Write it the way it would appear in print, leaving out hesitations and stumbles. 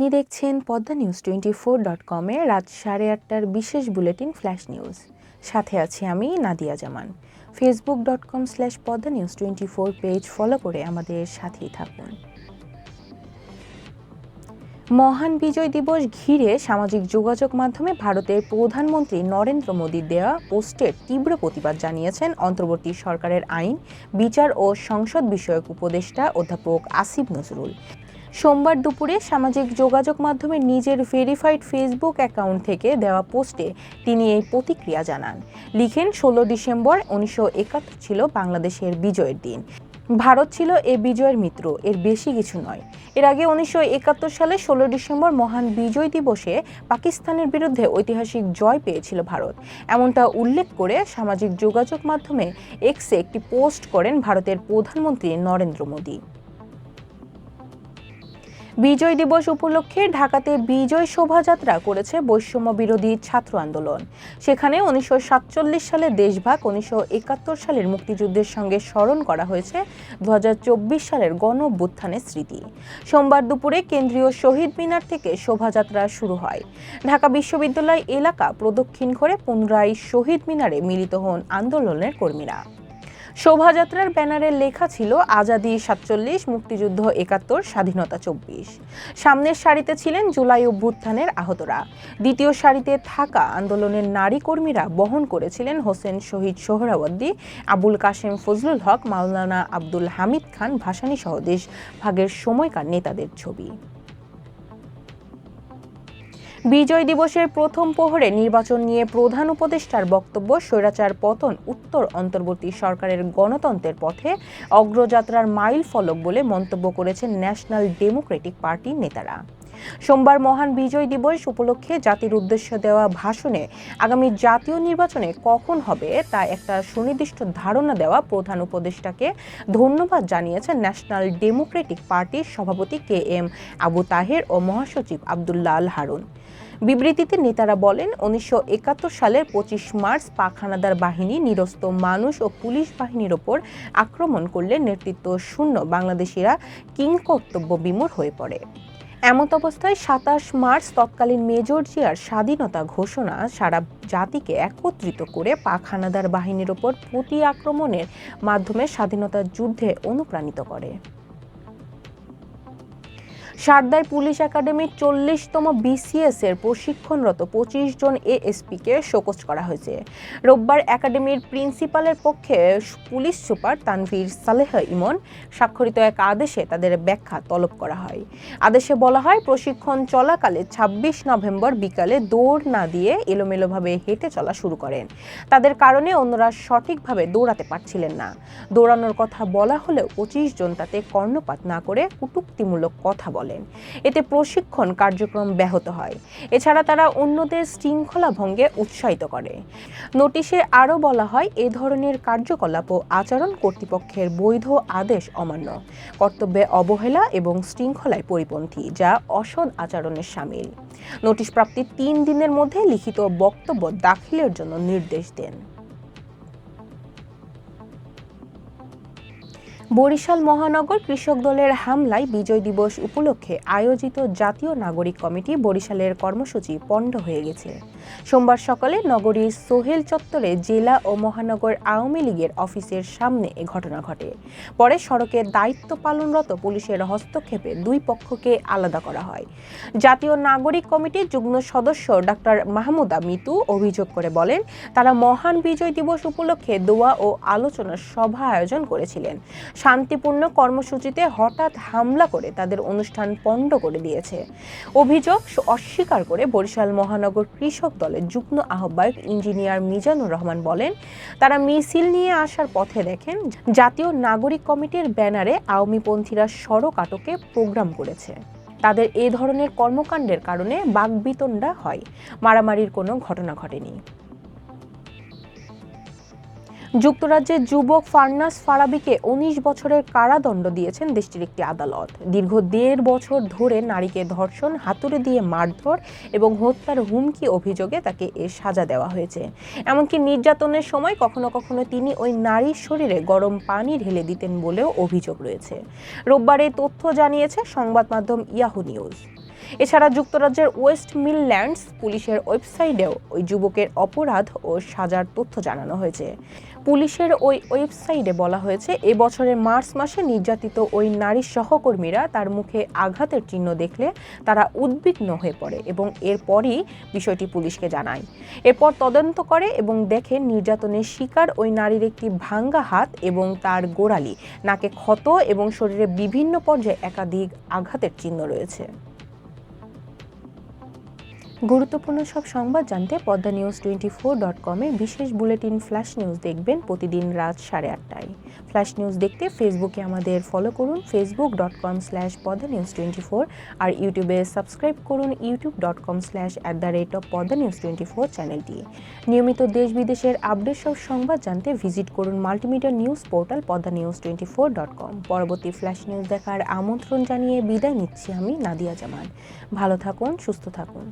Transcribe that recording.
আপনি দেখছেন পদ্মা নিউজ 24.com-এ রাত 8:30টার বিশেষ বুলেটিন ফ্ল্যাশ নিউজ। সাথে আছি আমি নাদিয়া জামান। facebook.com/poddanews24 পেজ ফলো করে আমাদের সাথেই থাকুন। মহান বিজয় দিবস ঘিরে সামাজিক যোগাযোগ মাধ্যমে ভারতের প্রধানমন্ত্রী নরেন্দ্র মোদীর দেওয়া পোস্টের তীব্র প্রতিবাদ জানিয়েছেন অন্তর্বর্তী সরকারের আইন, বিচার ও সংসদ বিষয়ক উপদেষ্টা অধ্যাপক আসিফ নজরুল। সোমবার দুপুরে সামাজিক যোগাযোগ মাধ্যমে নিজের ভেরিফাইড ফেসবুক অ্যাকাউন্ট থেকে দেওয়া পোস্টে তিনি এই প্রতিক্রিয়া জানান। লিখেন, 16 ডিসেম্বর 1971 ছিল বাংলাদেশের বিজয়ের দিন। ভারত ছিল এ বিজয়ের মিত্র, এর বেশি কিছু নয়। এর আগে 1971 সালে 16 ডিসেম্বর মহান বিজয় দিবসে পাকিস্তানের বিরুদ্ধে ঐতিহাসিক জয় পেয়েছিল ভারত, এমনটা উল্লেখ করে সামাজিক যোগাযোগ মাধ্যমে এক্সে একটি পোস্ট করেন ভারতের প্রধানমন্ত্রী নরেন্দ্র মোদী। বিজয় দিবস উপলক্ষে ঢাকাতে বিজয় শোভাযাত্রা করেছে বৈষম্য বিরোধী ছাত্র আন্দোলন। সেখানে 1947 সালে দেশভাগ, 1971 সালের মুক্তিযুদ্ধের সঙ্গে স্মরণ করা হয়েছে 2024 সালের গণ অভ্যুত্থানের স্মৃতি। সোমবার দুপুরে কেন্দ্রীয় শহীদ মিনার থেকে শোভাযাত্রা শুরু হয়। ঢাকা বিশ্ববিদ্যালয় এলাকা প্রদক্ষিণ করে পুনরায় শহীদ মিনারে মিলিত হন আন্দোলনের কর্মীরা। শোভাযাত্রার ব্যানারে লেখা ছিল আজাদি 47, মুক্তিযুদ্ধ 71, স্বাধীনতা 24। সামনের সারিতে ছিলেন জুলাই অভ্যুত্থানের আহতরা। দ্বিতীয় সারিতে থাকা আন্দোলনের নারী কর্মীরা বহন করেছিলেন হোসেন শহীদ সোহরাওয়ার্দী, আবুল কাশেম ফজলুল হক, মাওলানা আব্দুল হামিদ খান ভাসানী সহ দেশভাগের সময়কার নেতাদের ছবি। বিজয় দিবসের প্রথম প্রহরে নির্বাচন নিয়ে প্রধান উপদেষ্টার বক্তব্য স্বৈরাচার পতন উত্তর অন্তর্বর্তী সরকারের গণতন্ত্রের পথে অগ্রযাত্রার মাইল ফলক বলে মন্তব্য করেছেন ন্যাশনাল ডেমোক্রেটিক পার্টির নেতারা। সোমবার মহান বিজয় দিবস উপলক্ষে জাতির উদ্দেশ্যে দেওয়া ভাষণে আগামী জাতীয় নির্বাচনে কখন হবে তা একটা সুনির্দিষ্ট ধারণা দেওয়া প্রধান উপদেষ্টাকে ধন্যবাদ জানিয়েছেন ন্যাশনাল ডেমোক্রেটিক পার্টির সভাপতি KM আবু তাহের ও মহাসচিব আব্দুল্লাহ আল হারুন। বিবৃতিতে নেতারা বলেন, 1971 সালের 25 মার্চ পাক হানাদার বাহিনী নিরস্ত মানুষ ও পুলিশ বাহিনীর ওপর আক্রমণ করলে নেতৃত্ব শূন্য বাংলাদেশিরা কিংকর্তব্য বিমূঢ় হয়ে পড়ে। এমত অবস্থায় 27 মার্চ তৎকালীন মেজর জিয়ার স্বাধীনতা ঘোষণা সারা জাতিকে একত্রিত করে পাক হানাদার বাহিনীর ওপর প্রতি আক্রমণের মাধ্যমে স্বাধীনতার যুদ্ধে অনুপ্রাণিত করে। সারদায় পুলিশ একাডেমির 40তম BCS এর প্রশিক্ষণরত 25 জন ASP-কে শোকজ করা হয়েছে। রোববার একাডেমির প্রিন্সিপালের পক্ষে পুলিশ সুপার তানভীর সালেহ ইমন স্বাক্ষরিত এক আদেশে তাদের ব্যাখ্যা তলব করা হয়। আদেশে বলা হয়, প্রশিক্ষণ চলাকালে 26 নভেম্বর বিকালে দৌড় না দিয়ে এলোমেলোভাবে হেঁটে চলা শুরু করেন। তাদের কারণে অন্যরা সঠিকভাবে দৌড়াতে পারছিলেন না। দৌড়ানোর কথা বলা হলেও 25 জন তাতে কর্ণপাত না করে কটূক্তিমূলক কথা বলেন। এতে প্রশিক্ষণ কার্যক্রম ব্যাহত হয়। এছাড়া তারা অন্যদের শৃঙ্খলা ভঙ্গে উৎসাহিত করে। নোটিশে আরও বলা হয়, এ ধরনের কার্যকলাপ ও আচরণ কর্তৃপক্ষের বৈধ আদেশ অমান্য, কর্তব্যে অবহেলা এবং শৃঙ্খলায় পরিপন্থী, যা অসৎ আচরণের শামিল। নোটিশ প্রাপ্তির 3 দিনের মধ্যে লিখিত বক্তব্য দাখিলের জন্য নির্দেশ দেন। বরিশাল মহানগর কৃষক দলের হামলায় বিজয় দিবস উপলক্ষে আয়োজিত জাতীয় নাগরিক কমিটি বরিশালের কর্মসূচি পণ্ড হয়ে গেছে। সোমবার সকালে নগরীর সোহেল চত্বরে জেলা ও মহানগর আওয়ামী লীগের অফিসের সামনে এ ঘটনা ঘটে। পরে সড়কে দায়িত্ব পালনরত পুলিশের হস্তক্ষেপে দুই পক্ষকে আলাদা করা হয়। জাতীয় নাগরিক কমিটির যুগ্ম সদস্য ডাক্তার মাহমুদা মিতু অভিযোগ করে বলেন, তারা মহান বিজয় দিবস উপলক্ষে দোয়া ও আলোচনার সভা আয়োজন করেছিলেন। শান্তিপূর্ণ কর্মসূচিতে হঠাৎ হামলা করে তাদের অনুষ্ঠান পণ্ড করে দিয়েছে। অভিযোগ অস্বীকার করে বরিশাল মহানগর কৃষক দলের যুগ্ম আহ্বায়ক ইঞ্জিনিয়ার মিজানুর রহমান বলেন, তারা মিছিল নিয়ে আসার পথে দেখেন জাতীয় নাগরিক কমিটির ব্যানারে আওয়ামীপন্থীরা সড়ক আটকে প্রোগ্রাম করেছে। তাদের এ ধরনের কর্মকাণ্ডের কারণে বাকবিতণ্ডা হয়, মারামারির কোনো ঘটনা ঘটেনি। যুক্তরাজ্যের যুবক ফারনাস ফারাবিকে 19 বছরের কারাদণ্ড দিয়েছেন দেশটির একটি আদালত। দীর্ঘ 1.5 বছর ধরে নারীকে ধর্ষণ, হাতুড়ি দিয়ে মারধর এবং হত্যার হুমকি অভিযোগে তাকে এ সাজা দেওয়া হয়েছে। এমনকি নির্যাতনের সময় কখনো কখনো তিনি ওই নারীর শরীরে গরম পানি ঢেলে দিতেন বলেও অভিযোগ রয়েছে। রোববার এই তথ্য জানিয়েছে সংবাদ মাধ্যম ইয়াহু নিউজ। এছাড়া যুক্তরাজ্যের ওয়েস্ট মিডল্যান্ডস পুলিশের ওয়েবসাইটেও ওই যুবকের অপরাধ ও সাজার তথ্য জানানো হয়েছে। পুলিশের ওই ওয়েবসাইটে বলা হয়েছে, এ বছরের মার্চ মাসে নির্যাতিত ওই নারী সহকর্মীরা তার মুখে আঘাতের চিহ্ন দেখলে তারা উদ্বিগ্ন হয়ে পড়ে এবং এরপরই বিষয়টি পুলিশকে জানায়। এরপর তদন্ত করে এবং দেখে নির্যাতনের শিকার ওই নারীর একটি ভাঙ্গা হাত এবং তার গোড়ালি, নাকে ক্ষত এবং শরীরে বিভিন্ন পর্যায়ে একাধিক আঘাতের চিহ্ন রয়েছে। গুরুত্বপূর্ণ সব সংবাদ জানতে poddanews24.com-এর বিশেষ বুলেটিন ফ্ল্যাশ নিউজ দেখবেন প্রতিদিন রাত 8:30টায়। ফ্ল্যাশ নিউজ দেখতে ফেসবুকে আমাদের ফলো করুন facebook.com/poddanews24 আর ইউটিউবে সাবস্ক্রাইব করুন youtube.com/poddanews24 চ্যানেলটি। নিয়মিত দেশ বিদেশের আপডেট সব সংবাদ জানতে ভিজিট করুন মাল্টিমিডিয়া নিউজ পোর্টাল poddanews24.com। পরবর্তী ফ্ল্যাশ নিউজ দেখার আমন্ত্রণ জানিয়ে বিদায় নিচ্ছি আমি নাদিয়া জামান। ভালো থাকুন, সুস্থ থাকুন।